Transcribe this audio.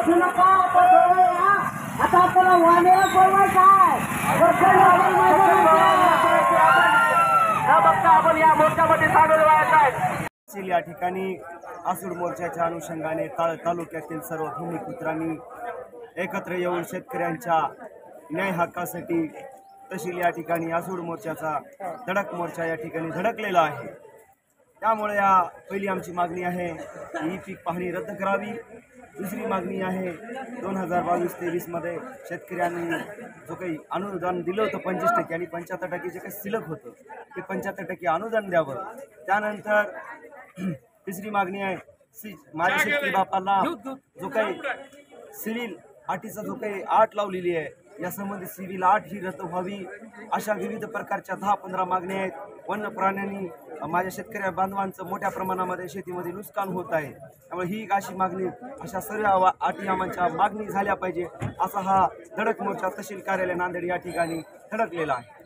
बसू नका आता आपल्याला वाण्याला बोलवायचं आपण या मोर्चामध्ये सामील व्हायचं आहे। या ठिकाणी आसूड मोर्चाच्या अनुषंगाने तालुक्यातील सर्व भूमिपुत्रांनी एकत्र येऊन शेतकऱ्यांच्या न्याय हक्कासाठी तहसील या ठिकाणी आसूड मोर्चाचा धडक मोर्चा या ठिकाणी धडकलेला आहे। त्यामुळे या पहिली आमची मागणी आहे की ही पीक पाहणी रद्द करावी। दुसरी मागणी आहे 2022-23 मध्ये शेतकऱ्यांनी जो काही अनुदान दिलं होतं 25% आणि 75% जे काही शिल्लक होतं ते 75% अनुदान द्यावं। त्यानंतर तिसरी मागणी आहे माझ्या शेतकरी बापाला जो काही सिव्हिल अटीचा जो काही अट लावलेली आहे यासंबंधी सिव्हिल अट ही रद्द व्हावी। अशा विविध प्रकारच्या 10-15 मागण्या आहेत। वन्य प्राण्यांनी माझ्या शेतकरी बांधवांचं मोठ्या प्रमाणामध्ये शेतीमध्ये नुकसान होत आहे। त्यामुळे ही अशी मागणी अशा सर्व अटी आमच्या मागणी झाल्या पाहिजे असा हा धडक मोर्चा तहसील कार्यालय नांदेड या ठिकाणी धडकलेला आहे।